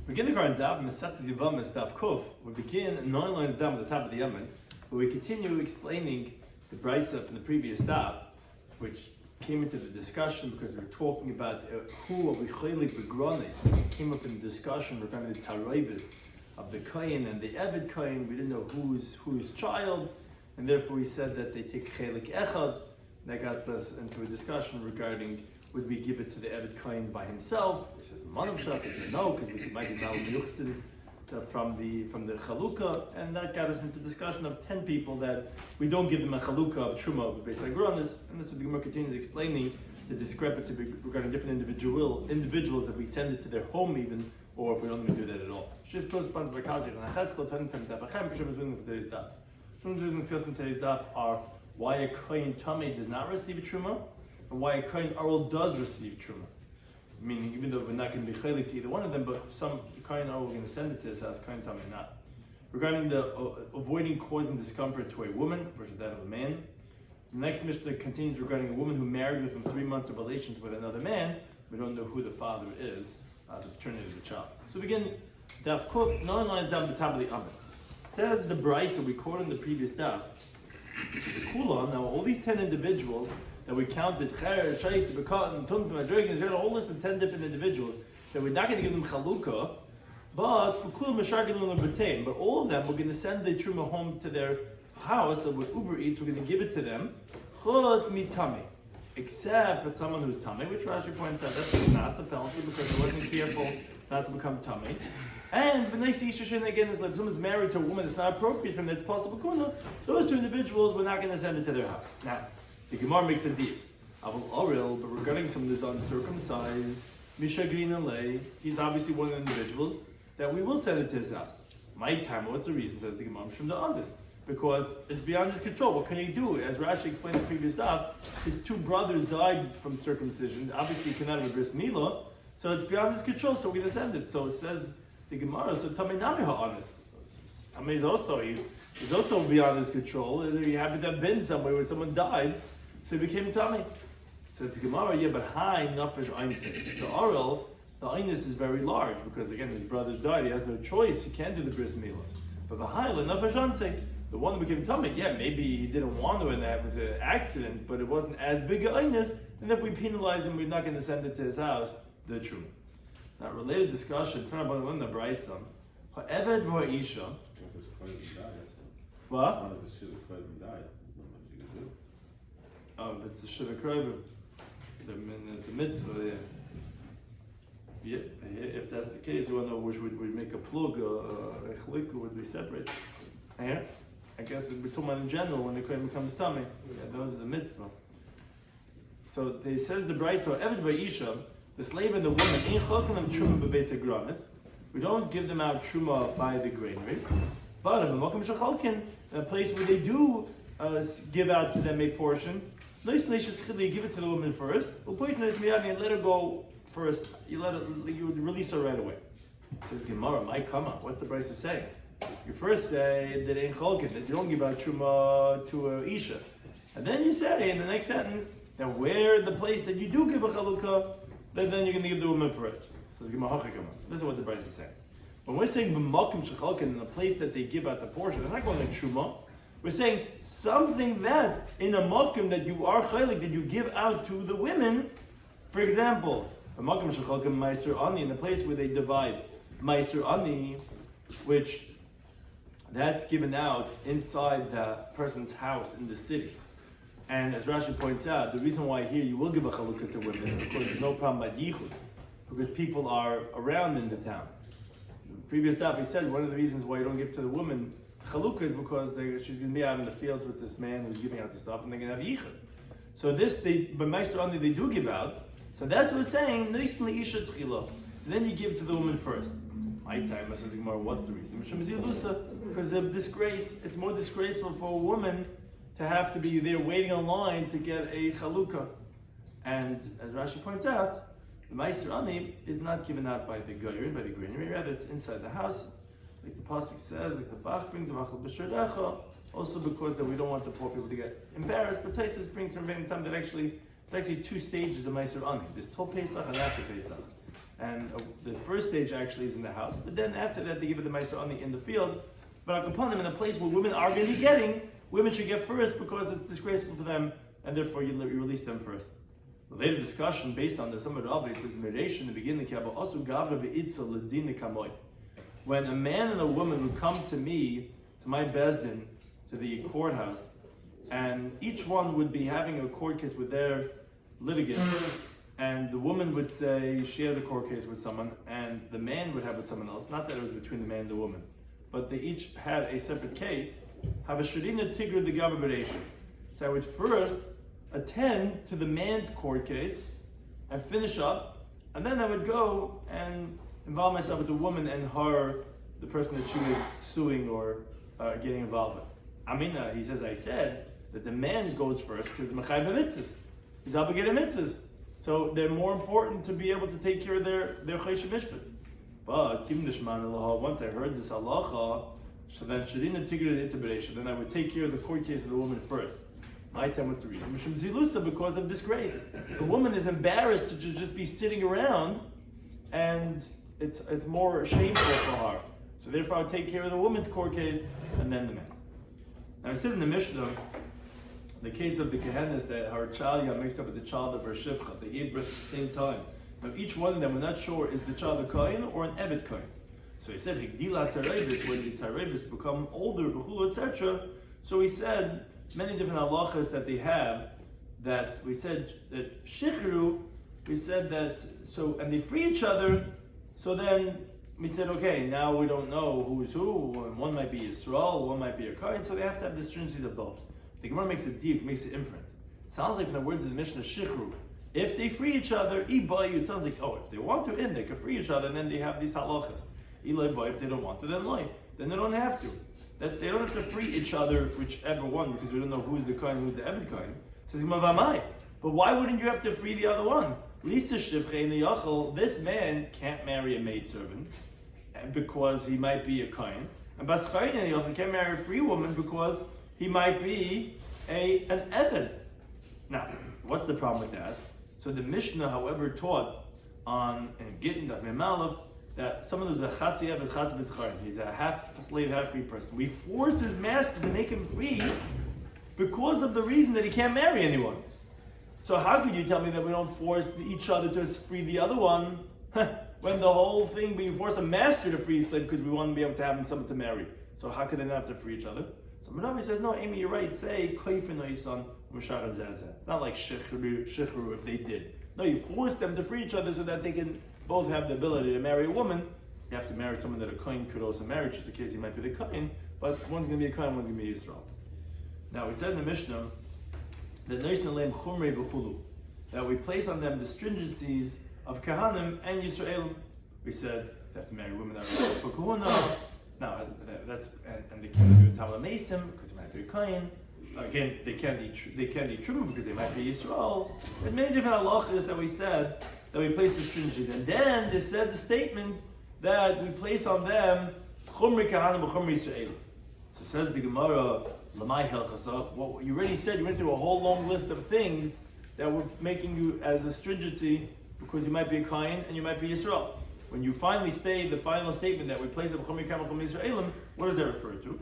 We begin the current Daf, Mesechta Yevamos Daf Kuf. We begin 9 lines down at the top of the Yemen, where we continue explaining the brisa from the previous Daf, which came into the discussion because we were talking about who are we chaylik begronis. It came up in the discussion regarding the taroibis of the kohen and the eved kohen. We didn't know whose child, and therefore we said that they take chaylik echad. That got us into a discussion regarding would we give it to the eved kohen by himself? We said manav shach. He said no, because we might be mal yuchsin from the chalukah, and that got us into discussion of 10 people that we don't give them a chalukah of truma of beis agronis, and this is what the Gemara continues explaining the discrepancy regarding different individuals if we send it to their home even, or if we don't even do that at all. Shiv corresponds by Kazi and Acheskel 10 times Daf Achem. Today's Daf. Some of the reasons discussed in today's Daf are why a kohen tamei does not receive a truma, and why a kohen aral does receive truma. Meaning, even though we're not going to be chaylik to either one of them, but some kohen aral we're going to send it to his house, kohen tamei not. Regarding the avoiding causing discomfort to a woman versus that of a man. The next Mishnah continues regarding a woman who married within 3 months of relations with another man. We don't know who the father is, the paternity of the child. So we begin Daf Kuf, 9 lines down the top of the Amud. Says the brisa we quoted in the previous Daf. Now all these 10 individuals that we counted, all list of 10 different individuals that we're not going to give them chalukah, but all of them we're going to send the truma home to their house, so with Uber Eats we're going to give it to them, except for someone who's tamei, which Rashi points out that's not the penalty because he wasn't careful not to become tamei. And again, is like someone's married to a woman that's not appropriate for him, that's possible kuna. Those 2 individuals, we're not going to send it to their house. Now, the Gemara makes a deal. But regarding someone who's uncircumcised, Mishagrin Alei, he's obviously one of the individuals that we will send it to his house. My time, what's the reason? Says the Gemara from the honest. Because it's beyond his control. What can he do? As Rashi explained in the previous stuff, his 2 brothers died from circumcision. Obviously, he cannot have a bris milah, so it's beyond his control. So we're going to send it. So it says the Gemara. So Tamei nami ha'anis. Tamei is also he's also beyond his control. He happened to have been somewhere where someone died, so he became Tamei. Says the Gemara, yeah, but hi nafesh einzig. The oral, the einus is very large because again his brothers died. He has no choice. He can't do the bris milah. But the high nafesh einzig. The one that became Tamei, yeah, maybe he didn't want to and that was an accident, but it wasn't as big a einus, and if we penalize him, we're not going to send it to his house, the true. Now, related discussion, turn about one of the brisa. Ha'eved v'ha'isha. What? Oh, that's the shiva kroiv. It's a mitzvah, yeah. If that's the case, you want to know which would we make a plug, a chliku, would we separate? Yeah? I guess we're talking about in general when the kohen becomes tamei. Yeah, those are the mitzvah. So they says the brisa, Eved v'isha, the slave and the woman, ein chalkan truma bebeis agronis. We don't give them out truma by the granary, but in a place where they do give out to them a portion, you give it to the woman first. And let her go first. You release her right away. Says Gemara, my kama. What's the brisa saying? You first say that in chalkin that you don't give out truma to a isha, and then you say in the next sentence that where the place that you do give a chalukah, then you're going to give the woman first. So this is what the brisa is saying. When we're saying b'makom shechalkin in a place that they give out the portion, it's not going to truma. We're saying something that in a makom that you are chaylik that you give out to the women. For example, b'makom shechalkin meiser ani, in the place where they divide meiser ani, which that's given out inside the person's house in the city. And as Rashi points out, the reason why here you will give a chalukah to women, of course, there's no problem by yichud, because people are around in the town. The previous Daf, he said one of the reasons why you don't give to the woman chalukah is because she's going to be out in the fields with this man who's giving out the stuff, and they're going to have yichud. So this, by Meister only, they do give out. So that's what we're saying. So then you give it to the woman first. My time, I says Gemara, what's the reason? Because of disgrace. It's more disgraceful for a woman to have to be there waiting online to get a chalukah. And as Rashi points out, the Meiser Ani is not given out by the Goyrin, by the granary, rather it's inside the house. Like the Pasuk says, like the Bach brings, also because that we don't want the poor people to get embarrassed, but Taisus brings from time that actually 2 stages of Meiser Ani. There's Tol Pesach and after Pesach. and the first stage actually is in the house, but then after that they give it the Maisa in the field. But upon them in a place where women are going to be getting, women should get first because it's disgraceful for them, and therefore you release them first. The later discussion based on the some of the obvious is Meresh in the beginning. When a man and a woman would come to me, to my bezdin, to the courthouse, and each one would be having a court case with their litigant, and the woman would say she has a court case with someone, and the man would have with someone else. Not that it was between the man and the woman, but they each had a separate case. Have a shadina tigru the gababaration. So I would first attend to the man's court case and finish up, and then I would go and involve myself with the woman and the person that she was suing or getting involved with. Amina, he says, I said that the man goes first because the mechayv mitzvahs. He's obligated mitzvahs. So they're more important to be able to take care of their chayshim mishpat. But once I heard this halacha, so then shadina tigru the then I would take care of the court case of the woman first. My time, what's the reason? Mishum zilusa, because of disgrace. The woman is embarrassed to just be sitting around, and it's more shameful for her. So therefore, I would take care of the woman's court case and then the man's. Now I said in the Mishnah, the case of the Kehenis that her child got mixed up with the child of her shivcha. They gave birth at the same time. Now each one of them, we're not sure is the child a kohen or an evet kohen. So he said higdila tarevis, when the tarevis become older, etc. So he said many different halachas that they have. That we said that shichru, we said that so, and they free each other. So then we said, okay, now we don't know who's who. One might be Yisrael, one might be a kohen. So they have to have the stringencies of both. The Gemara makes a deep, makes an inference. It sounds like from the words of the Mishnah, shichru. If they free each other, it sounds like, if they want to, they can free each other, and then they have these halachas. If they don't want to, then they don't have to. That they don't have to free each other, whichever one, because we don't know who's the kohen, who's the evet kohen. Says Mavamai. But why wouldn't you have to free the other one? Lisa shivchei niyachal. This man can't marry a maidservant because he might be a kohen, and baschayin niyachal can't marry a free woman because he might be an evet. Now, what's the problem with that? So the Mishnah, however, taught on Gittin Daf Memalef that someone who's a chatzi evet chatzi b'scharin, he's a half slave, half free person. We force his master to make him free because of the reason that he can't marry anyone. So how could you tell me that we don't force each other to free the other one when the whole thing we force a master to free a slave because we want to be able to have him someone to marry? So how could they not have to free each other? So Manavi says, no, Amy, you're right. Say koifin oisan mishach and zazah. It's not like shichru if they did. No, you force them to free each other so that they can both have the ability to marry a woman. You have to marry someone that a kohen could also marry, just in case he might be the kohen. But one's going to be a kohen, one's going to be Yisrael. Now we said in the Mishnah that we place on them the stringencies of Kahanim and Yisraelim. We said they have to marry women that are for Kahuna. Now that's and they can't do Talmud Mesim because they might be a Kohen. Again, they can't eat true because they might be Yisrael. There's many different halachas that we said that we place the stringencies. And then they said the statement that we place on them Chumri Kahanim and Chumri Yisraelim. So says the Gemara, Lamai Helchasa, what you already said, you went through a whole long list of things that were making you as a stringency because you might be a Kohen and you might be Yisrael. When you finally say the final statement that we place the Chumri Kahanim and Chumri Yisraelim, what does that refer to?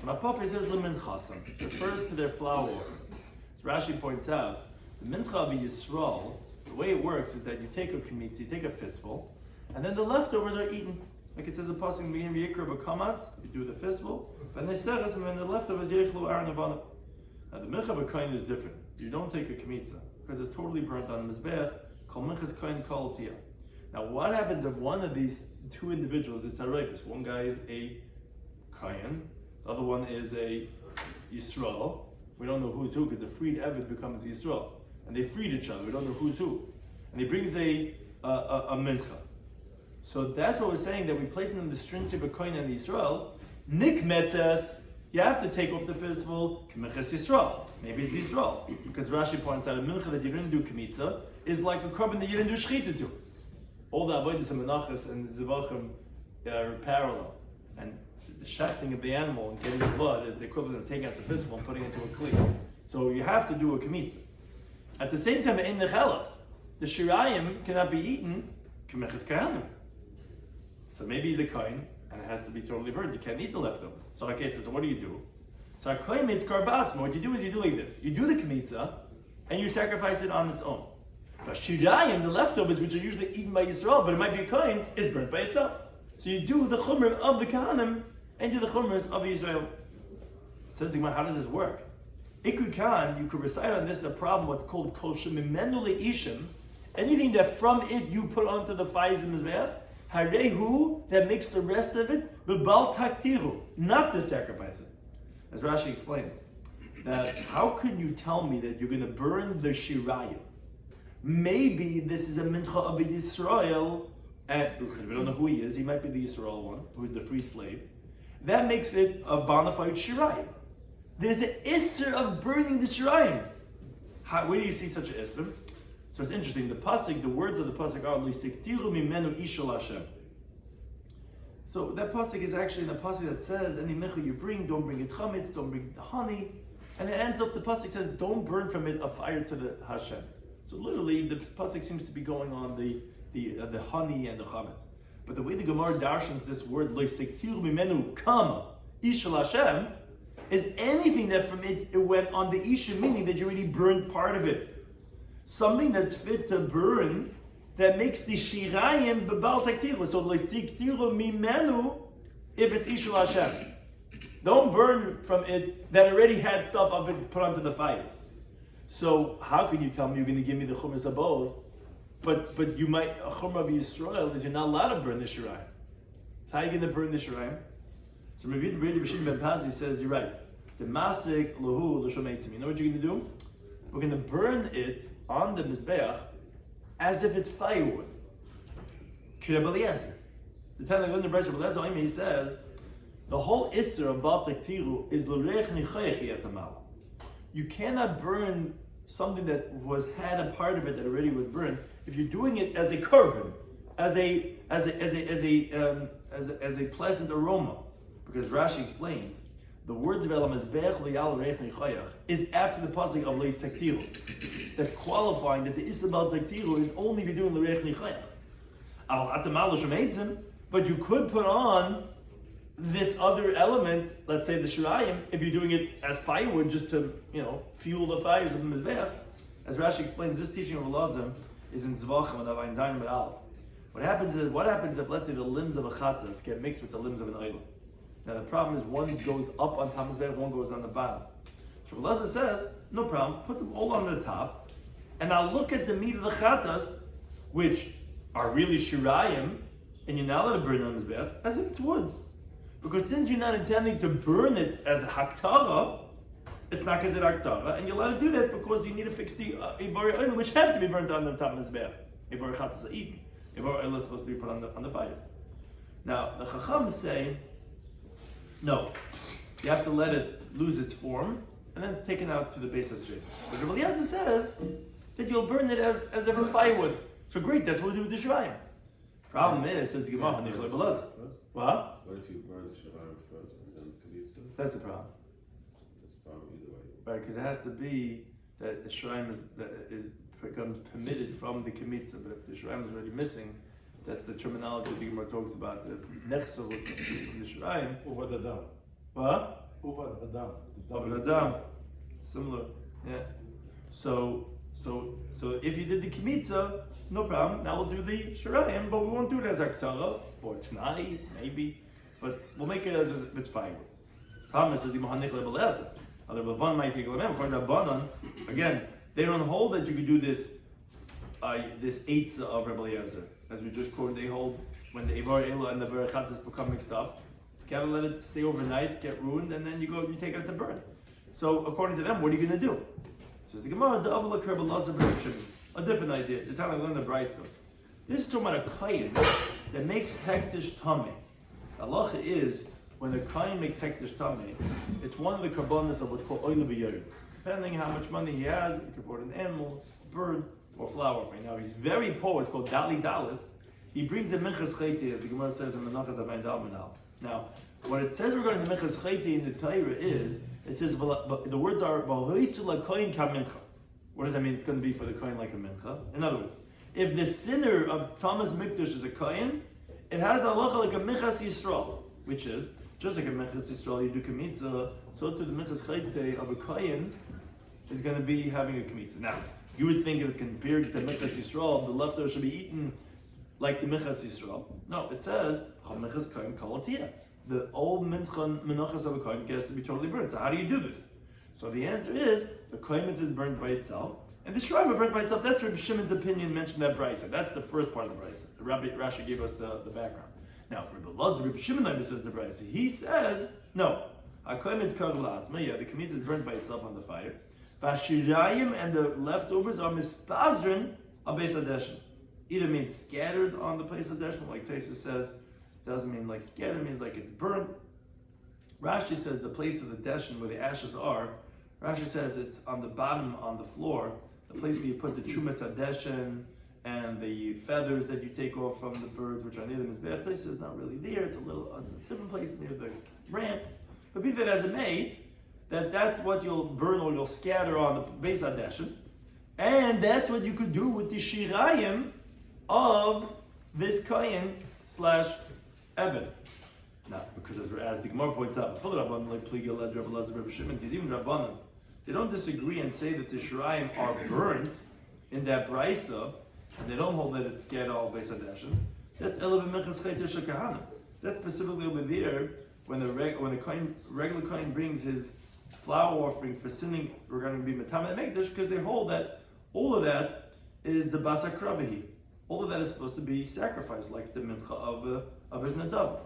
My Papa says Lemin Chasam. It refers to their flour offering. As Rashi points out, the Mincha of Yisrael, the way it works is that you take a kmitz, you take a fistful, and then the leftovers are eaten. Like it says a passing Mihim Yikra B'Kamatz, you do the fistful, and they said and then the leftovers Yechlu Aaron Avana. Now the Mincha of a Kohen is different. You don't take a kmitza, because it's totally burnt on the Mizbech, Kol Minchas Kohen Kol Tiyah. Now what happens if one of these two individuals is Taraykus? One guy is a Kohen, the other one is a Yisrael. We don't know who's who because the freed Eved becomes Yisrael. And they freed each other. We don't know who's who. And he brings a mincha. So that's what we're saying, that we place them in the stringent of Kohen and Yisrael. Nik metzes, you have to take off the festival, K'meches Yisrael. Maybe it's Yisrael. Because Rashi points out a mincha that you didn't do Kmitza is like a korban that you didn't do Shechita to. All the avodas and menachas and zivachim are parallel. And the shechting of the animal and getting the blood is the equivalent of taking out the fistful and putting it into a kli. So you have to do a kmitza. At the same time, in the chelas, the shirayim cannot be eaten. K'meches kahanim. So maybe he's a kohen, and it has to be totally burned. You can't eat the leftovers. So Hakei says, so what do you do? So a kohen makes karbatzma. What you do is you do like this. You do the kmitza, and you sacrifice it on its own. But shirayim, the leftovers, which are usually eaten by Yisrael, but it might be a kohen, is burnt by itself. So you do the chumr of the kahanim, and do the chumras of Israel. Says the Gemara, how does this work? Ikud Khan, you could recite on this the problem, what's called kol shemimenu leishim, anything that from it you put onto the fires in the mizbeach, harehu, that makes the rest of it, bebal taktiru, not to sacrifice it. As Rashi explains, that how can you tell me that you're going to burn the shirayim? Maybe this is a mincha of a Yisrael, and we don't know who he is, he might be the Yisrael one, who is the freed slave. That makes it a bona fide shirayim. There's an isser of burning the shirayim. Where do you see such an isser? So it's interesting. The pasuk, the words of the pasuk are "Lisiktiru mimenu ishol Hashem." So that pasuk is actually in a pasuk that says, "Any mechu you bring, don't bring it chametz, don't bring the honey," and it ends up the pasuk says, "Don't burn from it a fire to the Hashem." So literally, the pasuk seems to be going on the honey and the chametz. But the way the Gemara darshans this word "Lisiktiru mimenu kama ishol Hashem" is anything that from it went on the isha, meaning that you already burned part of it. Something that's fit to burn, that makes the shirayim bebal taktiru. So l'siktiru mimenu, if it's ishul Hashem. Don't burn from it that already had stuff of it put onto the fires. So how can you tell me you're going to give me the chumras above? But you might, a chumrah of Yisrael is you're not allowed to burn the shirayim. So how are you going to burn the shirayim? So Rabbi Shloimy Schwartzberg says, you're right. The masik lahu l'shomeitzim. You know what you're going to do? We're going to burn it on the mizbeach as if it's firewood. The time I go to Rabbi Shloimy, he says, the whole isser of Baal Taktiru is l'reich nichayach yatamal. You cannot burn something that had a part of it that already was burned if you're doing it as a korban, as a pleasant aroma. Because Rashi explains, the words of Elam is after the pasuk of Leit Taktiru. That's qualifying that the Isabel Taktiru is only if you're doing L'Reich Nichayach. But you could put on this other element, let's say the Shirayim, if you're doing it as firewood just to, fuel the fires of the Mizbeach. As Rashi explains, this teaching of Elazim is in Zvachim and Avayin Zayin Ber Aleph. What happens if, let's say, the limbs of a Chattas get mixed with the limbs of an Eilim? Now the problem is one goes up on top of the bed, one goes on the bottom. So Elazar says, no problem, put them all on the top, and I'll look at the meat of the Chattas, which are really Shirayim, and you're not allowed to burn on the bed, as if it's wood. Because since you're not intending to burn it as a Haktara, it's not considered Haktara, and you're allowed to do that because you need to fix the Ivar Eilim, which have to be burnt on the top of the bed. Ivar Chattas are eaten. Ivar Eilim is supposed to be put on the fires. Now, the Chachams say, no, you have to let it lose its form, and then it's taken out to the base of the street. But Rabbi Eliezer says that you'll burn it as if it's firewood. So great, that's what we do with the Shirayim. Problem is, says the Gemara, what? What if you burn the Shirayim first and then Kavitza? That's the problem. That's the problem either way. Right, because it has to be that the Shirayim becomes permitted from the Kmitza, but if the Shirayim is already missing, that's the terminology the Gemara talks about. The nechsel from the Shirayim. Uvad Adam. What? Uvad Adam. Uvad Adam. Similar. Yeah. So if you did the Kmitza, no problem. Now we'll do the Shirayim, but we won't do it as Aktara or Tnai, maybe. But we'll make it as if it's firewood. Problem is the Mahanich Lebelezer. Other Rabban might take Lemem. According to Rabbanon, again, they don't hold that you could do this Eitzah of Rabbi Eliezer. As we just quoted, they hold when the Ivar Eilah and the Verechatas become mixed up, you gotta let it stay overnight, get ruined, and then you take it to burn. So according to them, what are you gonna do? Says the Gemara, a different idea. The time I learned the Brisa. This is talking about a kain that makes hektish tameh. Halacha is when a kain makes hektish tameh, it's one of the karbonos of what's called oila b'yayid. Depending how much money he has, you can put an animal, bird, or flour offering. Now he's very poor, it's called Dali Dalis. He brings a minchas chayte, as the Gemara says in Menachas Avayin Dal Menal. Now, what it says regarding the minchas chayte in the Torah is, it says, the words are, what does that mean? It's going to be for the kohen like a mincha. In other words, if the sinner of Thomas Mikdash is a Kohen, it has a halacha like a Minchas Yisrael, which is, just like a Minchas Yisrael, you do Kmitza, so to the Minchas Chayte of a Kohen is going to be having a Kmitza. Now, you would think if it's compared to Minchas Yisrael, the leftover should be eaten like the Minchas Yisrael. No, it says, Minchas Kohen Kalatia. The old Menachas of a Kohen gets to be totally burned. So how do you do this? So the answer is, the Kohen is burned by itself, and the Shiraim are burnt by itself. That's Rabbi Shimon's opinion mentioned that Brisa. That's the first part of the Brisa. Rabbi Rashi gave us the background. Now, Rabbi Shimon says the Brisa. He says, no, a Kohen is Kav Lazma, yeah, the Kmitz is burnt by itself on the fire. Vashirayim and the leftovers are Mispazrin Abeis Hadeshin. Either means scattered on the place of Deshin, like Taisa says, doesn't mean like scattered, means like it's burnt. Rashi says the place of the Deshin where the ashes are, Rashi says it's on the bottom, on the floor, the place where you put the Chumas Hadeshin and the feathers that you take off from the birds, which are near the Mizbeach. Taisa is not really there, it's a different place near the ramp. But be that as it may, that's what you'll burn or you'll scatter on the Beis Hadeshin. And that's what you could do with the Shirayim of this Kohen / Evan. Now, because as the Gemara points out, they don't disagree and say that the Shirayim are burned in that Brisa, and they don't hold that it's scattered all Beis Hadeshin. That's Elav Minchas Chayter Shekahana. That's specifically over there when a regular Kohen brings his flour offering for sinning regarding being Matam Mekdash, because they hold that all of that is the Basakravihi. All of that is supposed to be sacrificed, like the mincha of his nadab.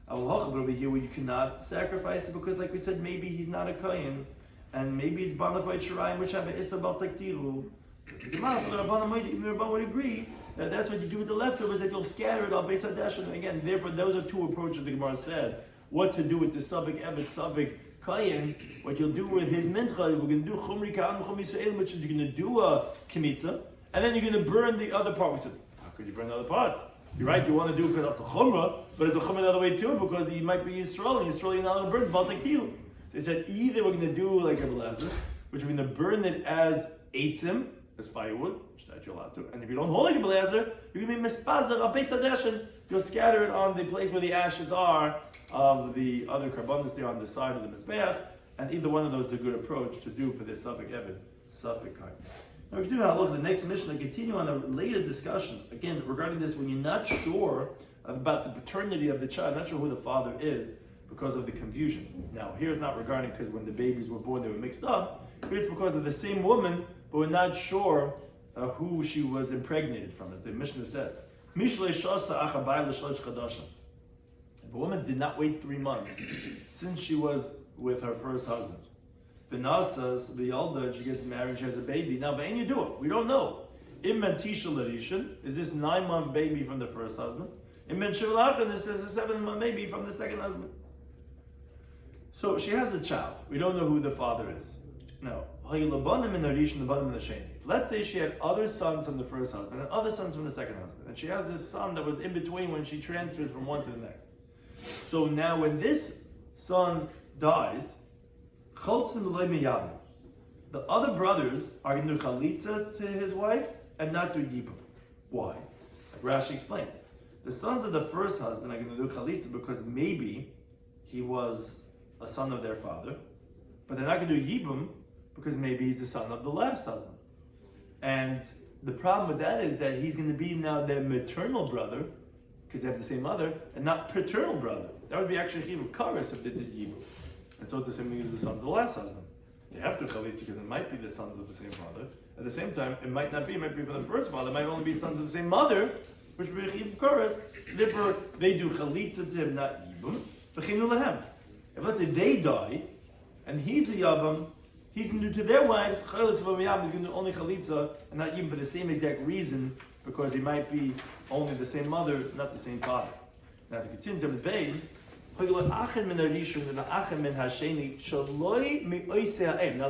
Over here, where you cannot sacrifice it because, like we said, maybe he's not a kohen, and maybe it's bonafide shirayim which have an isabal taktiru. The Gemara for the Rabbanan would agree that that's what you do with the leftovers, that you'll scatter it on Beis Hadeshin. And again, therefore, those are two approaches the Gemara said. What to do with the Suffolk Evet, Suffolk Kohen, what you'll do with his mincha, we're going to do chumri ka'am chum Yisrael, which is you're going to do a kmitza, and then you're going to burn the other part. We said, how could you burn the other part? You're right, you want to do it because that's a chumrah, but it's a chumrah the other way too, because he might be Yisrael, and Yisrael you're not going to burn, baltik tilu. So he said, either we're going to do like Rabbi Lazar, which we're going to burn it as eitzim, as firewood, which that you're allowed to, and if you don't hold like Rabbi Lazar, you're going to be mispazer, Abeis Hadeshin, you'll scatter it on the place where the ashes are, of the other carbonates there on the side of the Mizbeach, and either one of those is a good approach to do for this Suffolk Evid, Suffolk Kain. Now we continue to look at the next mission and continue on a later discussion, again, regarding this when you're not sure about the paternity of the child, not sure who the father is, because of the confusion. Now, here it's not regarding because when the babies were born they were mixed up, here it's because of the same woman, but we're not sure who she was impregnated from, as the Mishnah says. If a woman did not wait 3 months since she was with her first husband, Benasas, V'yalda, and she gets married, she has a baby. Now, V'ain you do it. We don't know. Im ben Tisha L'Rishon, is this 9-month baby from the first husband? Im ben Shivlachan, this is a 7-month baby from the second husband. So she has a child. We don't know who the father is. Now, let's say she had other sons from the first husband and other sons from the second husband, and she has this son that was in between when she transferred from one to the next. So now when this son dies, the other brothers are going to do chalitza to his wife and not do yibum. Why? Like Rashi explains. The sons of the first husband are going to do chalitza because maybe he was a son of their father, but they're not going to do yibum because maybe he's the son of the last husband. And the problem with that is that he's going to be now their maternal brother, because they have the same mother, and not paternal brother. That would be actually a chiv of kares if they did yibum. And so the same thing as the sons of the last husband. They have to chalitza because it might be the sons of the same father. At the same time, it might not be, it might be from the first father, it might only be sons of the same mother, which would be a chiv of kares. Therefore, they do chalitza to him, not yibum. V'chinu lehem. If let's say they die, and he's a yavam, he's going to do to their wives, chalitza v'miyam, he's going to do only chalitza, and not yibum for the same exact reason, because he might be only the same mother, not the same father. Now, as we continue to the base, now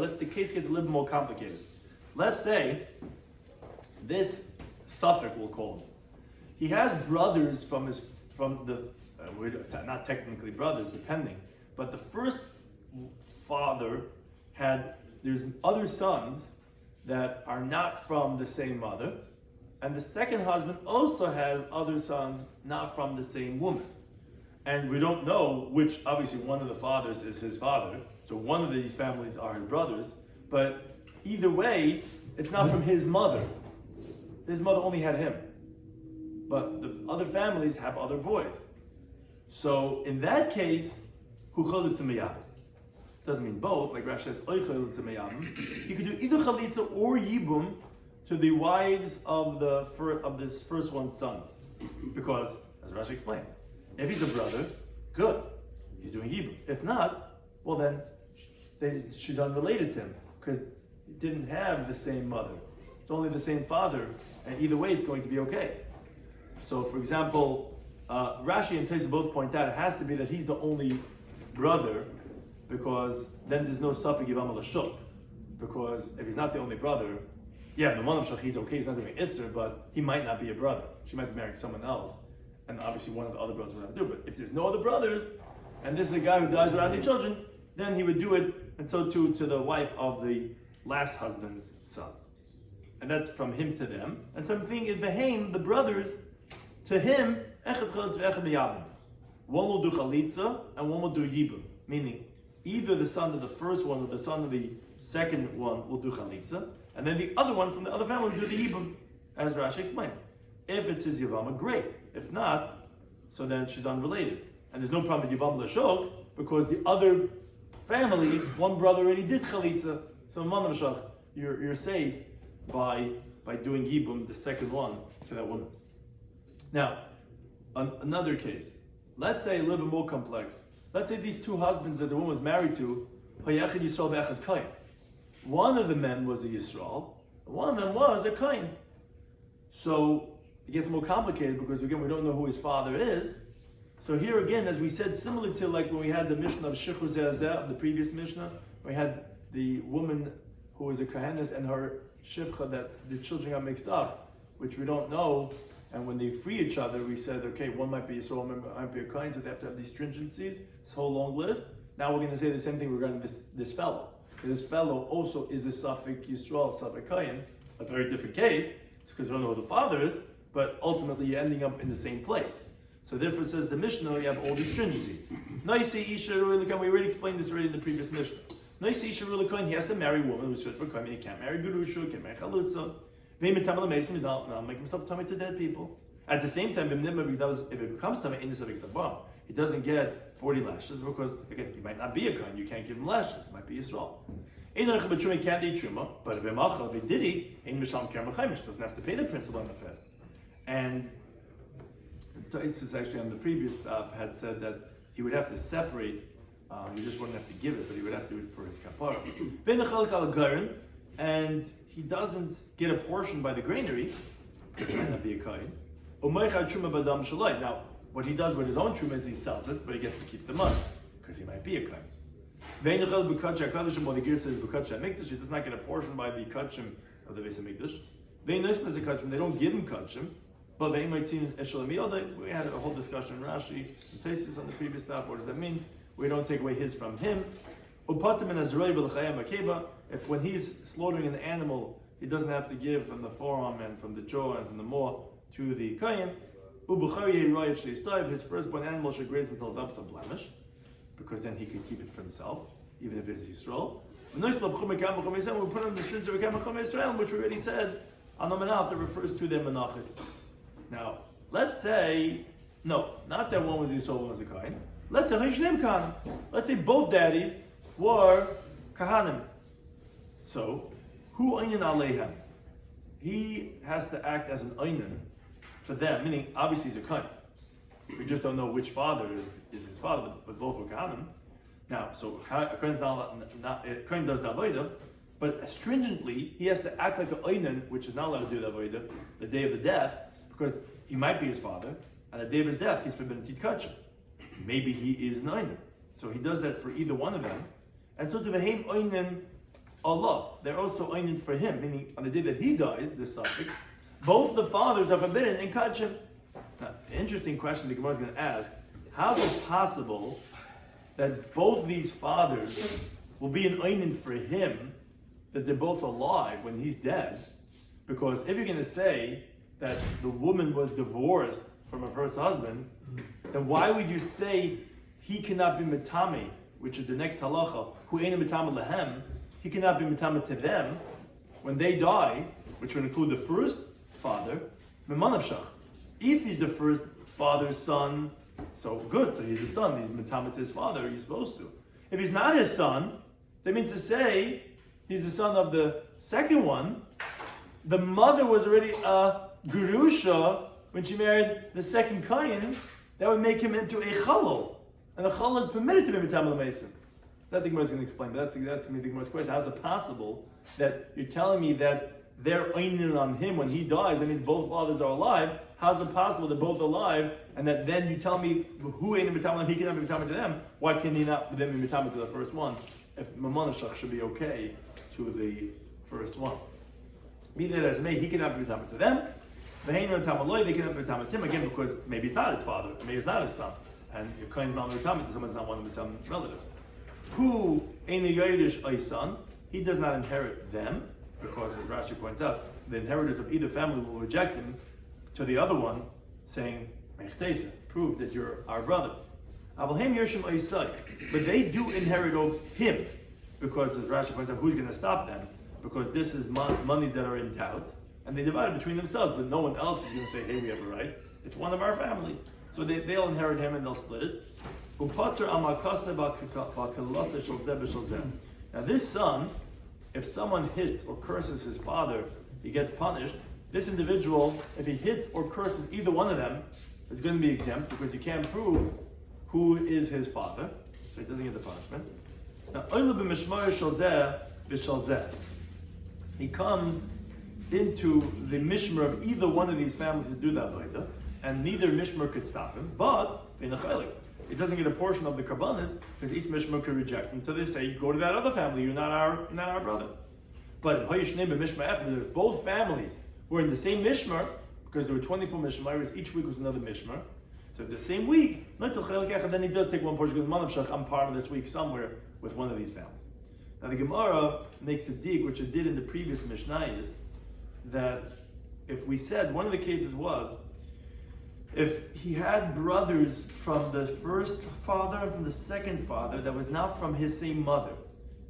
the case gets a little more complicated. Let's say this Suffolk, we'll call him. He has brothers from the not technically brothers, depending, but the first father there's other sons that are not from the same mother, and the second husband also has other sons, not from the same woman. And we don't know which, obviously one of the fathers is his father, so one of these families are his brothers, but either way, it's not from his mother. His mother only had him. But the other families have other boys. So in that case, hu chalitza meyabim. Doesn't mean both, like Rashi says, oy chalitza meyabim. You could do either chalitza or yibum to the wives of this first one's sons. Because, as Rashi explains, if he's a brother, good, he's doing yibum. If not, well then she's unrelated to him, because he didn't have the same mother. It's only the same father, and either way it's going to be okay. So, for example, Rashi and Tosfos both point out it has to be that he's the only brother, because then there's no suffix Yevamos Daf. Because if he's not the only brother, yeah, the one of Shach, he's okay, he's not doing Isser, but he might not be a brother. She might be marrying someone else, and obviously one of the other brothers would have to do it. But if there's no other brothers, and this is a guy who dies without any children, then he would do it, and so too to the wife of the last husband's sons. And that's from him to them. And something is Behaim, the brothers, to him, echad chalitza v'echad meyabim. One will do chalitza and one will do yibum. Meaning, either the son of the first one or the son of the second one will do chalitza, and then the other one from the other family will do the yibum, as Rashi explains. If it's his Yevama, great. If not, so then she's unrelated. And there's no problem with Yevama L'shok, because the other family, one brother already did chalitza, so man of you're safe by doing yibum, the second one, to that woman. Now, another case. Let's say a little bit more complex. Let's say these two husbands that the woman was married to, Hayachid Yisrael ve'echad Kayin. One of the men was a Yisrael, and one of them was a Kayin. So it gets more complicated because again we don't know who his father is. So here again, as we said, similar to like when we had the Mishnah of Shichur Ze'azeh of the previous Mishnah, we had the woman who was a Kohenes and her Shivcha that the children got mixed up, which we don't know. And when they free each other, we said, okay, one might be Yisrael, one might be a Kohen, so they have to have these stringencies, this whole long list. Now we're going to say the same thing regarding this fellow. This fellow also is a suffix Yisrael, suffix Kohen, a very different case. It's because we don't know who the father is, but ultimately you're ending up in the same place. So therefore, says the Mishnah, you have all these stringencies. Noisi Isha Rulikan, we already explained this already in the previous Mishnah. Noisi Isha Rulikan, he has to marry a woman who's fit for Kohen, he can't marry Gurusha, can't marry Chalutza. He's not make himself tummy to dead people. At the same time, if it becomes tummy in the suffix sabah, he doesn't get 40 lashes because again, he might not be a Kohen, you can't give him lashes, it might be Yisrael. He can't eat truma, but if he did eat, doesn't have to pay the principal on the fifth. And Tosfos actually on the previous stuff had said that he would have to separate, he just wouldn't have to give it, but he would have to do it for his kapara. And he doesn't get a portion by the granary, he might not be a Kohen. Now, what he does with his own truma is he sells it, but he gets to keep the money, because he might be a Kohen. What the gear says, he does not get a portion by the kachim of the Beis Hamikdash. They don't give him kachim, but they might see we had a whole discussion in Rashi and Tosfos on the previous stuff. What does that mean? We don't take away his from him. If when he's slaughtering an animal, he doesn't have to give from the forearm and from the jaw and from the maw to the kayin. His firstborn animal should graze until it develops a blemish, because then he could keep it for himself, even if it's Yisrael. We put on the strings of Israel, which we already said on the Manaf that refers to their Menachos. Now, let's say, no, not that one was Yisrael, one was a Kohen. Let's say Hishnem Kahanim. Let's say both daddies were Kahanim. So, who Einin Aleihem? He has to act as an Einin for them, meaning obviously he's a Kohen. We just don't know which father is his father, but both were Kahanim. Now, so a Kohen does the Avodah, but stringently he has to act like an Einin, which is not allowed to do the Avodah, the day of the death, because he might be his father, and the day of his death he's forbidden to Tikachim. Maybe he is an Einin. So he does that for either one of them. And so to Vehem Einin Allah, they're also Einin for him, meaning on the day that he dies, this suffix, both the fathers are forbidden in Kachim. Now, the interesting question the Gemara is going to ask, how is it possible that both these fathers will be an Einin for him, that they're both alive when he's dead? Because if you're going to say that the woman was divorced from her first husband, then why would you say he cannot be mitame, which is the next halacha, who ain't mitame lehem, he cannot be mitame to them when they die, which would include the first father, memanavshach. If he's the first father's son, so good, so he's a son, he's mitame to his father, he's supposed to. If he's not his son, that means to say he's the son of the second one. The mother was already a Gurusha when she married the second Kayin. That would make him into a Chalal. And a Chalal is permitted to be Mitam Mason. That the Gemara is going to explain. That's going to be the Gemara's question. How is it possible that you're telling me that they're einin on him when he dies? That means both fathers are alive. How is it possible they're both alive? And that then you tell me who ain't Mitam, he cannot be Mitam to them. Why can he not then be Mitam to the first one? If Mamanashach should be okay to the first one. Be that as may, he cannot be Mitam to them. They cannot be Mitam to him again because maybe it's not his father, maybe it's not his son. And your Kain's not Mitam to someone's not one of his son relatives. Who ain't a Yodish a son? He does not inherit them because, as Rashi points out, the inheritors of either family will reject him to the other one, saying, prove that you're our brother. But they do inherit him because, as Rashi points out, who's going to stop them? Because this is monies that are in doubt, and they divide it between themselves, but no one else is going to say, hey, we have a right. It's one of our families. So they'll inherit him and they'll split it. Now this son, if someone hits or curses his father, he gets punished. This individual, if he hits or curses either one of them, is going to be exempt because you can't prove who is his father, so he doesn't get the punishment. Now, he comes into the mishmer of either one of these families to do that avodah, and neither mishmer could stop him, but he doesn't get a portion of the karbanis because each mishmer could reject him until they say, go to that other family, you're not our brother. But if both families were in the same mishmer, because there were 24 mishmers, each week was another mishmer, so the same week, then he does take one portion because I'm part of this week somewhere with one of these families. Now the Gemara makes a dig, which it did in the previous Mishnayos, that if we said, one of the cases was, if he had brothers from the first father and from the second father that was not from his same mother,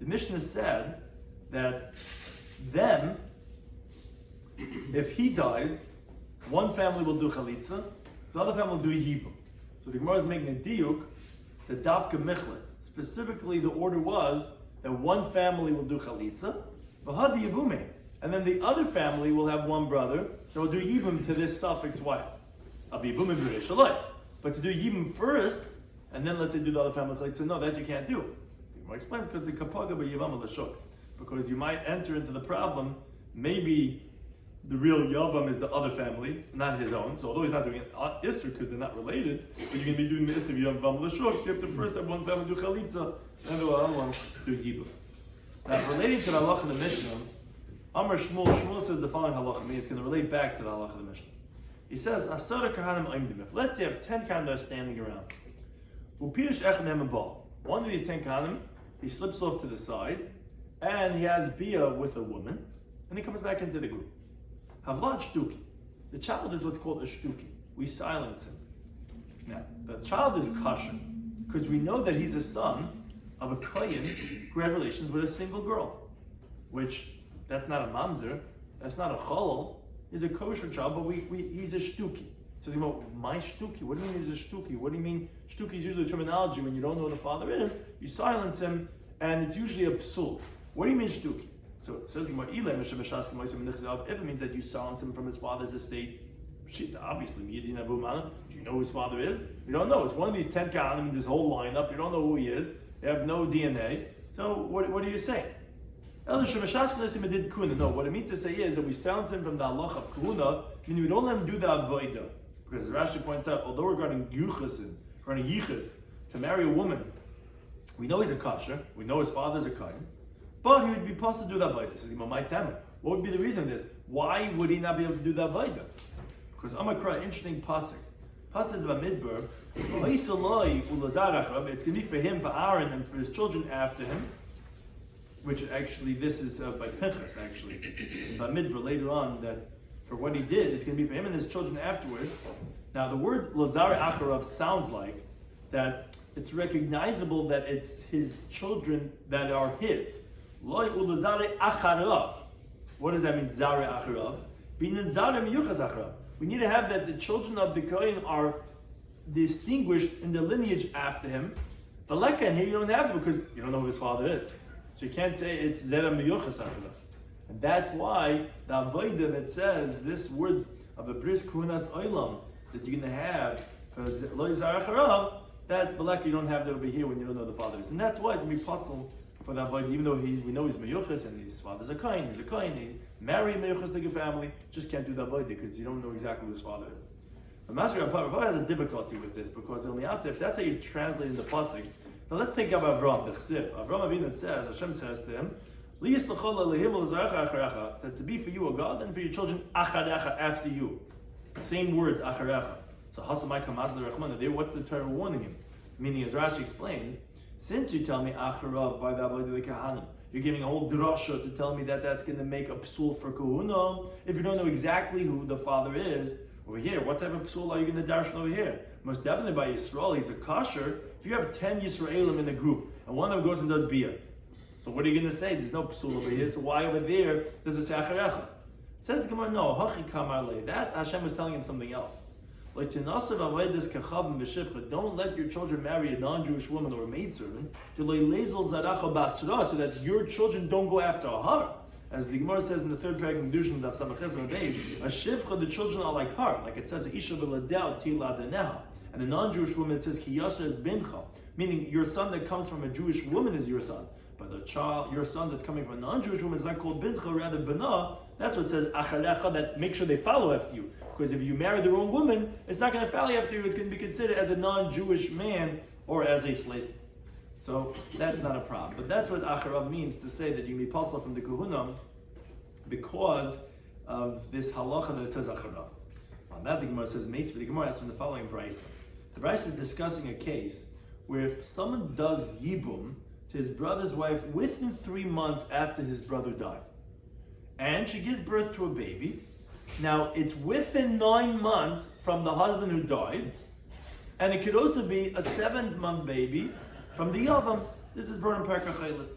the Mishnah said that then, if he dies, one family will do chalitza, the other family will do yibum. So the Gemara is making a diuk, the dafka michlitz. Specifically, the order was that one family will do chalitza, v'hadi yivume, and then the other family will have one brother that will do yibum to this suffix wife. But to do yibum first, and then let's say do the other family chalitza, no, that you can't do. The Gemara explains because the kapaga b'yevamos Daf, because you might enter into the problem, maybe the real Yavam is the other family, not his own. So although he's not doing it Isser because they're not related, but you're going to be doing the Isser Yavam L'Shuk, you have to first have one family do Chalitza, and the other one do Yibum. Now, relating to the halacha of the Mishnah, Amar Shmuel says the following halacha, it's going to relate back to the halacha of the Mishnah. He says, Asara Kahanim Aimdim. If let's say you have 10 Kahanim that are standing around, Upirush Echem and Bal. One of these 10 Kahanim, he slips off to the side, and he has Bia with a woman, and he comes back into the group. Havlat shtuki. The child is what's called a shtuki. We silence him. Now, the child is kosher because we know that he's a son of a kohen who had relations with a single girl, which that's not a mamzer, that's not a cholol. He's a kosher child, but he's a shtuki. Says, my shtuki. What do you mean he's a shtuki? What do you mean shtuki is usually a terminology when you don't know who the father is. You silence him, and it's usually a psul. What do you mean shtuki? So it says, if it means that you silence him from his father's estate, obviously, do you know who his father is? You don't know. It's one of these 10 Kahanim in this whole lineup. You don't know who he is. They have no DNA. So what do you say? No, what I mean to say is that we silence him from the halach of kahuna, meaning we don't let him do the avodah. Because Rashi points out, although regarding yichus, to marry a woman, we know he's a kasher, we know his father's a kain, but he would be supposed to do the avodah. Says, what would be the reason of this? Why would he not be able to do the avodah? Because Amakra, interesting pasuk. Pasuk is about Midbar. It's going to be for him, for Aaron, and for his children after him. Which actually, this is by Pinchas, actually. By Midbar later on, that for what he did. It's going to be for him and his children afterwards. Now, the word lazare acharav sounds like that it's recognizable that it's his children that are his. Loi ulazare acharav. What does that mean, zare acharav? Binazare miyuchas acharav. We need to have that the children of the Kohen are distinguished in the lineage after him. The leka, and here you don't have it because you don't know who his father is. So you can't say it's zera miyuchas acharav. And that's why the avodah that says this word of a bris kunas oilam that you're going to have for lo zare acharav, that beleka you don't have that over here when you don't know the father is. And that's why it's going to be possible for that avodah, even though we know he's miyuchas and his father's a kohen, he's married miyuchas to the family, just can't do the avodah because you don't know exactly who his father is. But Master Rabbi has a difficulty with this because if that's how you translate in the pasuk, now let's take up Avram, the chsiv. Avram Avinu says, Hashem says to him, that to be for you a God and for your children acharecha, after you. Same words, acharecha. So hasamai kamaz l'rachmana there. What's the Torah warning him? Meaning, as Rashi explains, since you tell me acharav by the avodah kahanim, you're giving a whole drasha to tell me that that's going to make a psul for kahuna. If you don't know exactly who the father is, over here, what type of psul are you going to darshan over here? Most definitely by Yisrael, he's a kasher. If you have 10 Yisraelim in a group, and one of them goes and does biyah, so what are you going to say? There's no psul over here, so why over there there's a sacharecha? Says the Gemara, no, hachi kamar le. That Hashem was telling him something else. Like don't let your children marry a non-Jewish woman or a maidservant, so that your children don't go after her. As the Gemara says in the third paragraph of Kedushin, Daf Samaches Days, a shivcha, the children are like her, like it says, Isha v'ladeu tila deneha. And a non-Jewish woman, it says, Ki yasher is bincha, meaning your son that comes from a Jewish woman is your son. But the child, your son that's coming from a non-Jewish woman is not called bincha, rather bana. That's what it says, acharecha, that make sure they follow after you. Because if you marry the wrong woman, it's not going to follow after you, it's going to be considered as a non-Jewish man or as a slave. So that's not a problem. But that's what acharav means, to say that you may pasla from the kahuna because of this halacha that it says acharav. On that the Gemara says meis, but the Gemara asks from the following brisa. The brisa is discussing a case where if someone does yibum to his brother's wife within 3 months after his brother died, and she gives birth to a baby, now it's within 9 months from the husband who died, and it could also be a 7th-month baby from the Yavam. This is brought in Perkah Chaylitz.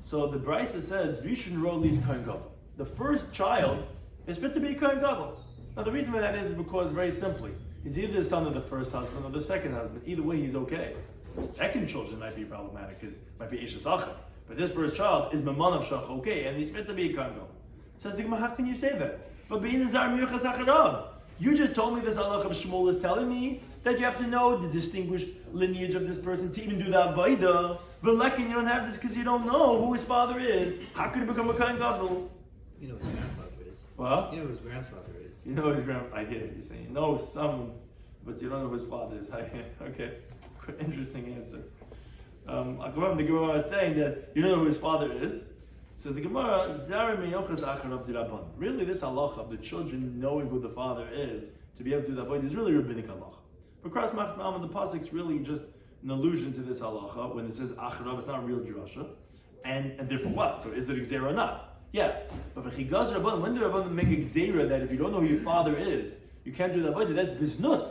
So the Brisa says, Rishon Rolis Kohen Gadol. The first child is fit to be a Kohen Gadol. Now the reason for that is because, very simply, he's either the son of the first husband or the second husband. Either way, he's okay. The second children might be problematic, because it might be Isha Sacha. But this first child is Maman of Shach, okay, and he's fit to be a Kohen Gadol. Says the Gemara, how can you say that? But being Zar Miyuchas Acharav. You just told me this halacha of Shmuel is telling me that you have to know the distinguished lineage of this person to even do that avodah. But you don't have this because you don't know who his father is. How could he become a Kohen Gadol? You know who his grandfather is. What? You know who his grandfather is. You know his grandfather. I hear you saying you know someone, but you don't know who his father is. Okay, interesting answer. I'll go on. The Gemara is saying that you don't know who his father is. Says the Gemara, really this halacha of the children knowing who the father is to be able to do that avodah is really rabbinic halacha. But cross machmam and the pasuk is really just an allusion to this halacha when it says acharav, it's not a real drasha, and therefore what? So is it a gzera or not? Yeah, but for chigaz rabban, when the rabban make a gzera that if you don't know who your father is, you can't do that avodah, that's biznus.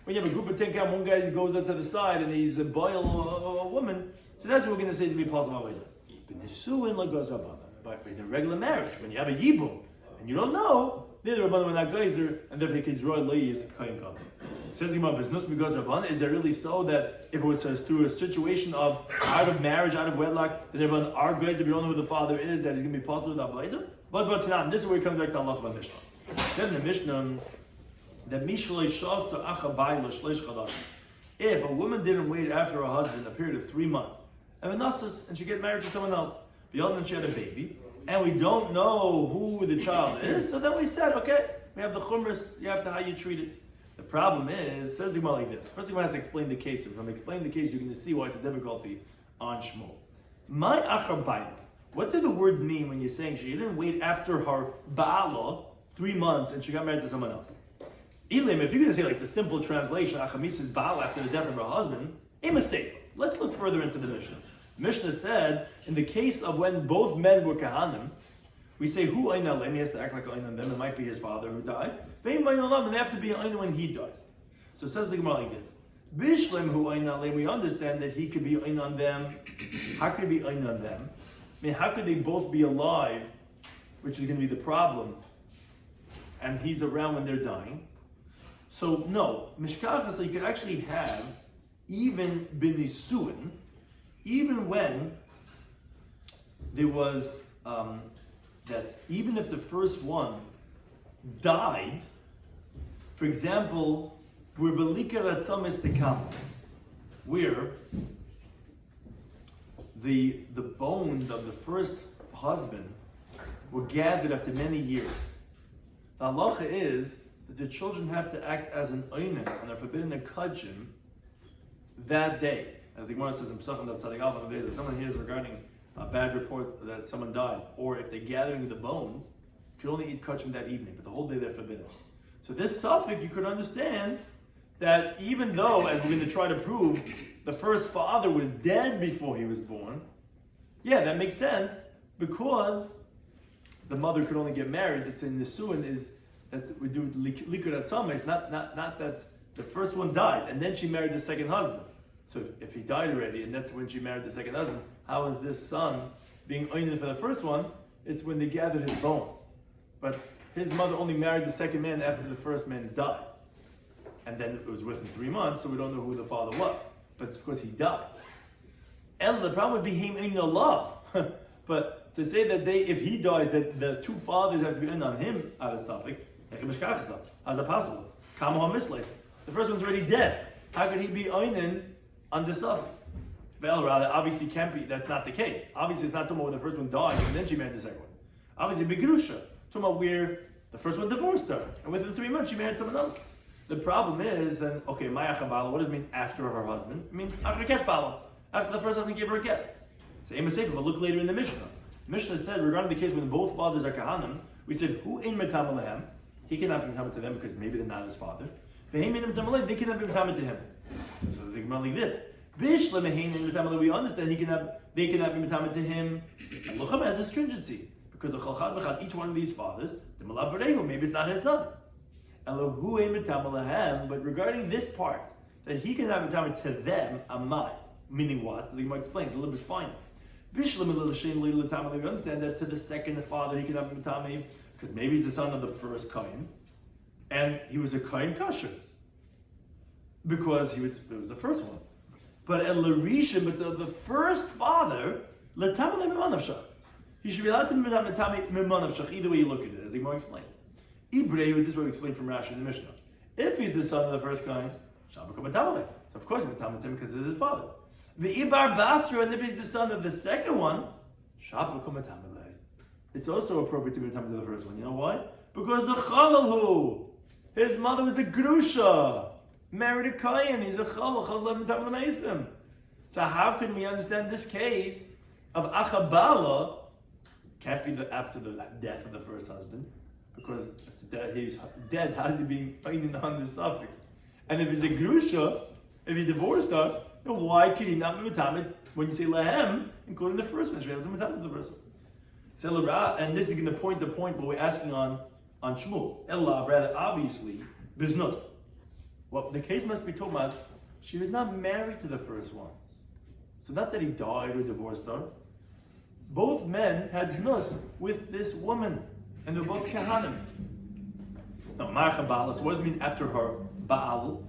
When you have a group of 10 count, one guy goes up to the side and he's a boil or a woman, so that's what we're going to say is to be possible avodah. But in a regular marriage, when you have a yibum and you don't know, they're the rabbanim are not geyser, and therefore the kid's royal lay is kohen gadol. Says Imam Biznus Migaz Rabban, is it really so that if it was through a situation of out of marriage, out of wedlock, then everyone are geyser if you don't know who the father is, that he's going to be possible with avodah? But what's not? And this is where it comes back to Allah of Mishnah. It said in the Mishnah that Mishlei Shasa Acha Bayla Shleish Chadash. If a woman didn't wait after her husband a period of 3 months, and she get married to someone else, and she had a baby, and we don't know who the child is, so then we said, okay, we have the chumras, you have to how you treat it. The problem is, says the Gemara like this. First, the Gemara has to explain the case, and from explaining the case, you're going to see why it's a difficulty on Shmuel. My achar baila. What do the words mean when you're saying she didn't wait after her ba'ala 3 months and she got married to someone else? Ilim, if you're going to say like the simple translation, achamisa's ba'ala after the death of her husband, ima sefer. Let's look further into the Mishnah. Mishnah said, in the case of when both men were kahanim, We say, who Einan Lem, he has to act like Einan them, it might be his father who died. Vein Einan Lam, and they have to be Einan when he dies. So it says the Gemara like this. Bishlem who Einan Lem, we understand that he could be Einan them. How could he be Einan them? I mean, how could they both be alive, which is going to be the problem, and he's around when they're dying? So no, Mishkachas, so you could actually have even Binisuin, even when there was that even if the first one died, for example, where Velika Ratzam is Tekam, where the bones of the first husband were gathered after many years. The halacha is that the children have to act as an oinen and are forbidden to kudshim that day. As the Gemara says in Pesachim Daf Tzadik Alpha, if someone hears regarding a bad report that someone died, or if they're gathering the bones, you can only eat kudshim that evening, but the whole day they're forbidden. So this suffix, you could understand that even though, as we're going to try to prove, the first father was dead before he was born, yeah, that makes sense, because the mother could only get married. That's in the Nisuin is that we do likud atzama. It's not that the first one died and then she married the second husband. So if he died already and that's when she married the second husband, how is this son being oined for the first one? It's when they gathered his bones. But his mother only married the second man after the first man died. And then it was within 3 months, so we don't know who the father was. But it's because he died. And the problem would be him in love. But to say that if he dies, that the two fathers have to be in on him out of suffix, how's that possible? The first one's already dead. How could he be oinen on the suffix? Well, rather, obviously can't be. That's not the case. Obviously, it's not talking about when the first one died and then she married the second one. Obviously, begrusha. Talking about where the first one divorced her, and within 3 months she married someone else. The problem is, and okay, Ma'acha Bala, what does it mean after her husband? It means Achaket Bala. After the first husband gave her a get. So Ema Sefer, but look later in the Mishnah. Mishnah said, regarding the case when both fathers are Kahanim, we said, who in Metam Alehem? He cannot be Metam to them because maybe they're not his father. They cannot be Metam to him. So they come out like this. Bishla Mehin in Metam we understand they cannot be Metam to him. And Locham has a stringency. Because the Chalchad V'chad, each one of these fathers, the Malab Barehu, maybe it's not his son. Elohu Metam Alehem, but regarding this part, that he cannot be Metam to them, Amai. Meaning what? So the Gemara explains, it's a little bit finer. We understand that to the second father he cannot be Matame because maybe he's the son of the first Kain, and he was a Kain Kasher because it was the first one. But at Larisha, but the first father, he should be allowed to be Matame. Either way you look at it, as the Gemara explains. Ibrei, this is what we explained from Rashi in the Mishnah. If he's the son of the first Kain, Shabbat Matame. So of course Matame because it's his father. The Ibar Basra, and if he's the son of the second one, it's also appropriate to be Matam to the first one. You know why? Because the Chalalhu, his mother was a Grusha, married a Kayan, he's a Chalal, Chazal Matam L'Meisim. So how can we understand this case of Achabala, can't be after the death of the first husband, because if he's dead, how's he being fighting on the suffix? And if it's a Grusha, if he divorced her, then why could he not be Metamet when you say Lahem, including the first one? Should have to Metamet the first one. And this is going to point the point what we're asking on Shmuel. Ella, rather obviously, Biznus. Well, the case must be talking about she was not married to the first one. So not that he died or divorced her. Both men had Znus with this woman, and they're both Kahanim. Now, Marcha Baal, so what does it mean after her Baal?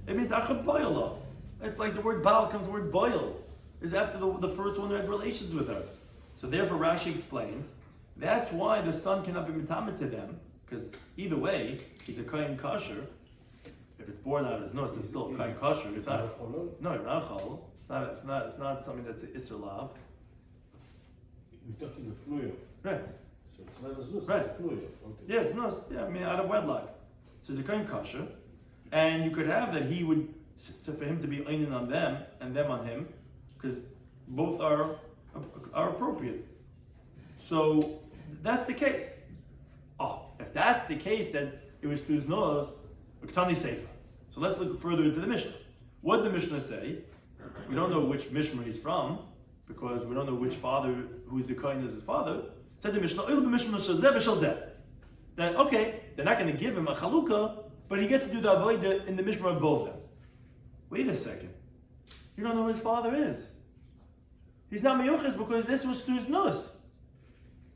It means Achabayala. It's like the word Baal comes the word boil. It's after the first one who had relations with her. So therefore Rashi explains, that's why the son cannot be mitamet to them, because either way, he's a kain kosher. If it's born out of his nose, it's still a kain kosher. It's not a chol. It's not something that's Isser Lav. We're talking a pluyo. Right. So it's not a znus, Right. it's pluyo. Okay. Yes, no, yeah, I mean out of wedlock. So it's a kain kosher. And you could have that he would, for him to be einin on them and them on him, because both are appropriate. So that's the case. If that's the case, then it was through his nose, Ktani Sefer. So let's look further into the Mishnah. What did the Mishnah say? We don't know which Mishmar he's from, because we don't know which father, who's the Kohen as his father. Said the Mishnah, that okay, they're not going to give him a chalukah, but he gets to do the avodah in the mishmar of both of them. Wait a second. You don't know who his father is. He's not meyuches because this was to his nus.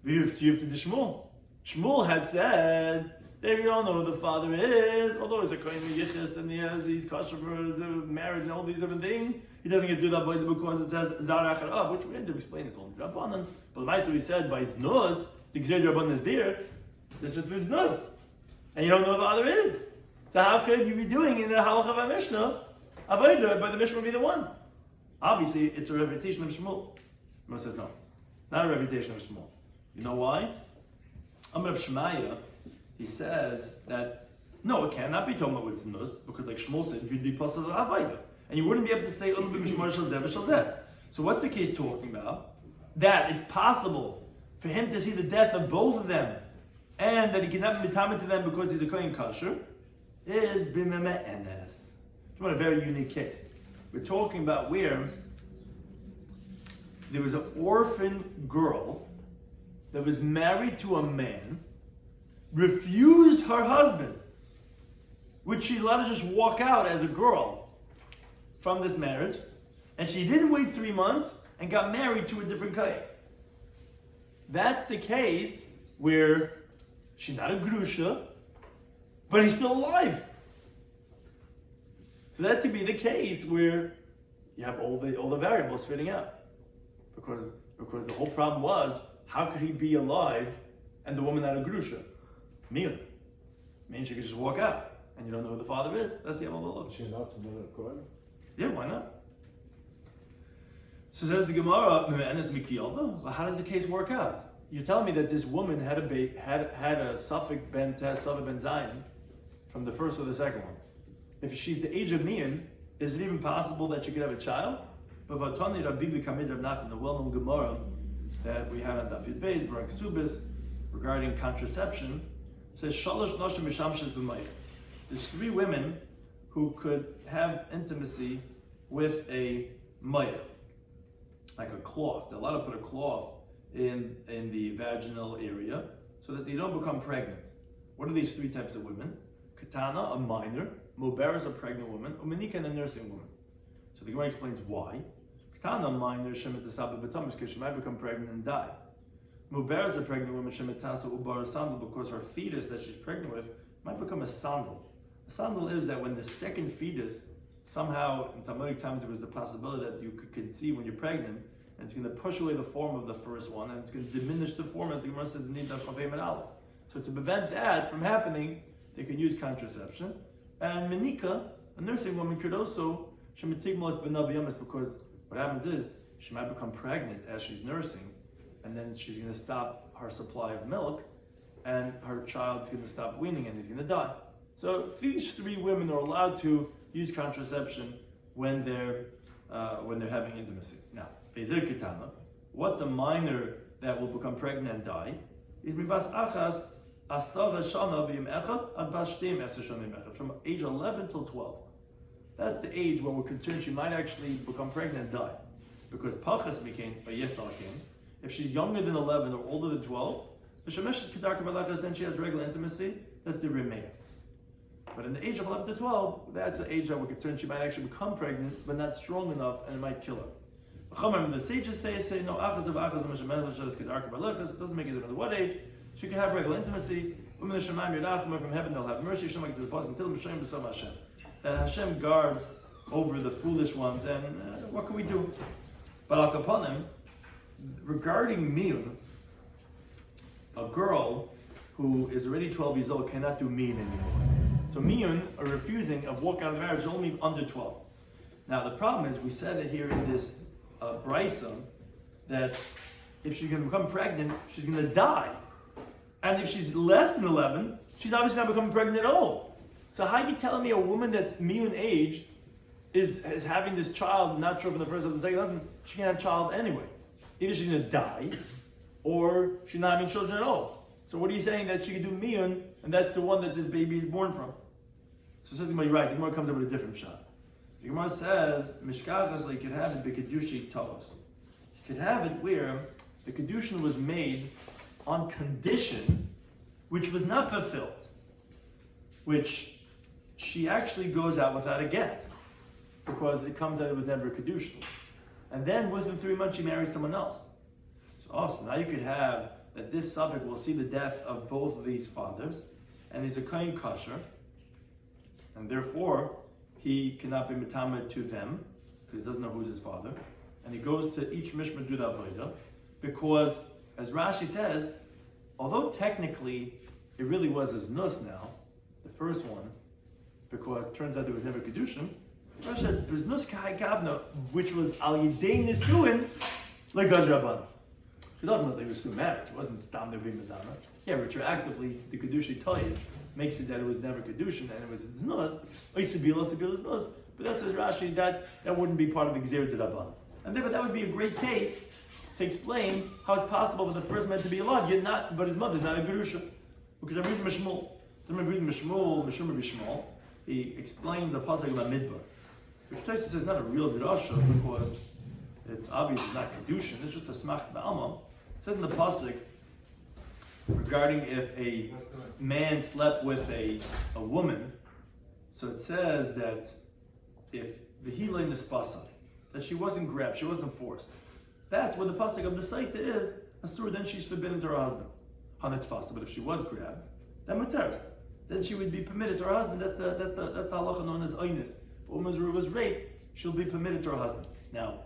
You have to the Shmuel. Shmuel had said that you don't know who the father is, although he's a kohen yichus and he's kosher for the marriage and all these different things. He doesn't get to do that avodah because it says zarach harav, which we had to explain his own rabbanan. But the Ma'aser he said by his nus, the gzei rabbanan is there. This is his nus, and you don't know who the father is. So how could you be doing in the halacha of Mishnah avodah, but the Mishnah will be the one? Obviously, it's a refutation of Shmuel. Shmuel says no, not a refutation of Shmuel. You know why? Amar of Shemaya, he says that no, it cannot be talking about its nus because, like Shmuel said, you'd be pasal avodah, and you wouldn't be able to say ulu b'mishmar shel zeh v'shel zeh. So what's the case talking about? That it's possible for him to see the death of both of them, and that he can never be tamid to them because he's a kohen kosher, is b'meme enes. It's a very unique case. We're talking about where there was an orphan girl that was married to a man, refused her husband, which she's allowed to just walk out as a girl from this marriage, and she didn't wait 3 months and got married to a different guy. That's the case where she's not a grusha, but he's still alive. So that could be the case where you have all the variables fitting out, because the whole problem was, how could he be alive and the woman not a grusha? Mean she could just walk out and you don't know who the father is. That's the Yevamos Daf. Is she allowed to marry a Kohen? Yeah, why not? So says the Gemara, well, how does the case work out? You're telling me that this woman had a Suffolk ben Tes, Suffolk ben Zion from the first or the second one. If she's the age of Mian, is it even possible that she could have a child? But Vatani Rabbi Kamid Rab Nachman, the well-known Gemara that we had on Daf Yomi, Barak Subis, regarding contraception, says Shalosh Noshim Mishamshes b'mayich. There's 3 women who could have intimacy with a mayich, like a cloth. They're allowed to put a cloth in the vaginal area so that they don't become pregnant. What are these 3 types of women? Katana, a minor; Mubarak, a pregnant woman; Umanika, a nursing woman. So the Gemara explains why. Katana, a minor, Shemitasa b'batamis, because she might become pregnant and die. Mubarak, a pregnant woman, Shemitasa ubar sandal, because her fetus that she's pregnant with might become a sandal. A sandal is that when the second fetus, somehow in Talmudic times there was the possibility that you could conceive when you're pregnant, and it's going to push away the form of the first one, and it's going to diminish the form, as the Gemara says in Daf Yomi and Aleph. So to prevent that from happening, they could use contraception. And Menika, a nursing woman, could also Shemitigmalas b'naviyamas, because what happens is she might become pregnant as she's nursing, and then she's going to stop her supply of milk, and her child's going to stop weaning, and he's going to die. So these 3 women are allowed to use contraception when they're having intimacy. Now, Bezer Kitana, what's a minor that will become pregnant and die? Is mibas achas asara shana b'yim echad ad bas shteim eser shana b'yim echad, from age 11 till 12. That's the age when we're concerned she might actually become pregnant and die, because pachas became a yesal came. If she's younger than 11 or older than 12, the shemesh is kedarka b'lachas, then she has regular intimacy. That's the remeir. But in the age of 11 to 12, that's the age that we're concerned she might actually become pregnant, but not strong enough, and it might kill her. The sages say no, achas of achas of shemesh kedarka b'lachas. It doesn't make a difference what age. She can have regular intimacy. Women of Shemaim Yirachim from heaven, they'll have mercy. Shema says until Hashem b'som Hashem. That Hashem guards over the foolish ones, and what can we do? But al kapanim, regarding Miyun, a girl who is already 12 years old cannot do Miyun anymore. So Miyun, a refusing of walk out of marriage, is only under 12. Now the problem is, we said it here in this brisa, that if she's going to become pregnant, she's going to die. And if she's less than 11, she's obviously not becoming pregnant at all. So how are you telling me a woman that's Miyun age is having this child, not sure from the first or the second husband, she can have a child anyway? Either she's going to die, or she's not having children at all. So what are you saying, that she can do Miyun, and that's the one that this baby is born from? So says the Gemara, you're right, the Gemara comes up with a different shot. The Gemara says, Mishkachas, like you could have it, B'Kedusha Talos. You could have it where the Kedushin was made on condition, which was not fulfilled, which she actually goes out without a get, because it comes out it was never a kedusha. And then within 3 months she marries someone else. So now you could have that this suffix will see the death of both of these fathers, and he's a kohen kosher, and therefore he cannot be mitama to them, because he doesn't know who's his father, and he goes to each mishmar do the avodah, because, as Rashi says, although technically it really was his nus now, the first one, because it turns out there was never kedushin, Rashi says, "B'znus k'hai gavna," which was al yidei nisuin, like Gaz Rabban. Because ultimately it was through marriage, it wasn't stam nevi mezana. Yeah, retroactively, the kedushi toys makes it that it was never kedushin and it was znus, oisabila znus. But that says Rashi that wouldn't be part of the Gzeir Rabban. And therefore that would be a great case to explain how it's possible for the first man to be alive, yet not, but his mother's not a gerusha. Because I'm reading Mishmul, he explains a pasuk about Midbar, which Tosfos says is not a real drasha because it's obvious it's not kedushin, it's just a smach ba'alma. It says in the pasuk regarding if a man slept with a woman, so it says that if v'hilei nispasa, that she wasn't grabbed, she wasn't forced. That's where the pasuk of the Saita is asur. Then she's forbidden to her husband. Hanetfasa, but if she was grabbed, then muteris. Then she would be permitted to her husband. That's the halacha known as oinus. If a woman was raped, she'll be permitted to her husband. Now,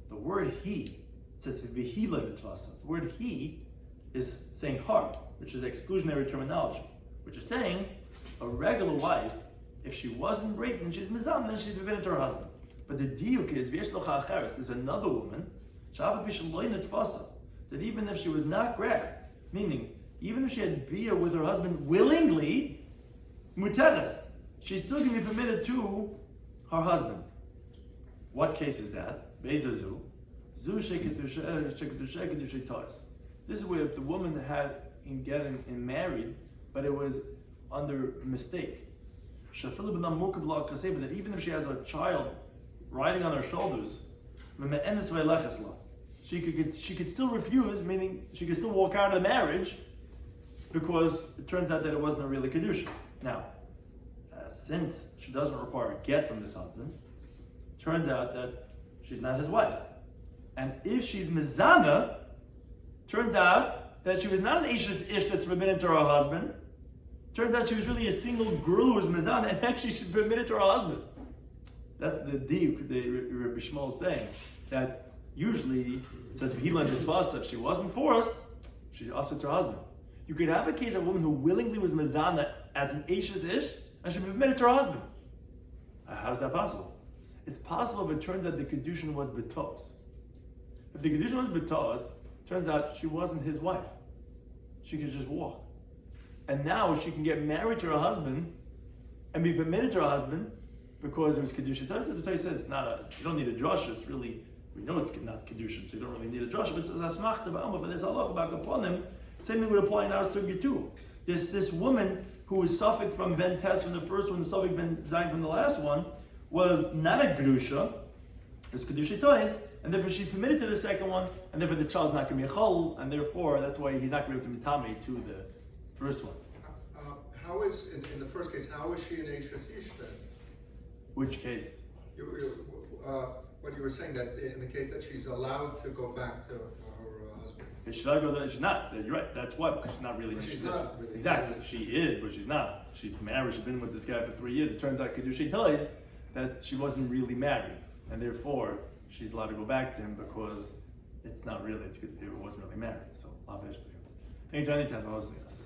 the word he, it says v'hila netfasa. The word he is saying her, which is exclusionary terminology, which is saying a regular wife, if she wasn't raped and she's mizam, then she's forbidden to her husband. But the diuk is v'yesh locha acheres. There's another woman, shava b'shaloi netfasa, that even if she was not grabbed, meaning even if she had bia with her husband willingly, muteres, she's still going to be permitted to her husband. What case is that? Bezazu. This is where if the woman had in getting married, but it was under mistake. That even if she has a child riding on her shoulders, she could still refuse, meaning she could still walk out of the marriage, because it turns out that it wasn't a really kedusha. Now, since she doesn't require a get from this husband, turns out that she's not his wife. And if she's mizana, turns out that she was not an ish that's forbidden to her husband. Turns out she was really a single girl who was mizana, and actually she's permitted to her husband. That's the diuk the Rabbi Shmuel is saying, that usually it says if she wasn't forced, she's also to her husband. You could have a case of a woman who willingly was mizana as an ish, and she permitted to her husband. How's that possible? It's possible if it turns out the kedushin was betos. If the kedushin was betos, turns out she wasn't his wife. She could just walk. And now she can get married to her husband and be permitted to her husband because it was kedushin. The Torah says it's not you don't need a drasha. It's really, we know it's not kedushin, so you don't really need a drasha. But it's a smachta ba'alma for this halacha back upon him. Same thing would apply in our sugya too. This woman who was suffix from Ben Tes from the first one, suffix Ben Zayin from the last one, was not a grusha. It's kedusha toys, and therefore she's permitted to the second one, and therefore the child's not going to be a chol, and therefore that's why he's not going to be mitame to the first one. How is in the first case? How is she an Eishes Ish then? Which case? What you were saying that in the case that she's allowed to go back to her husband. She's not. You're right. That's why, because she's not really. She's not really. Exactly. She is, but she's not. She's married. She's been with this guy for 3 years. It turns out kedusha toys that she wasn't really married, and therefore she's allowed to go back to him because it's not really. It wasn't really married. So obviously, thank you for any time for hosting us.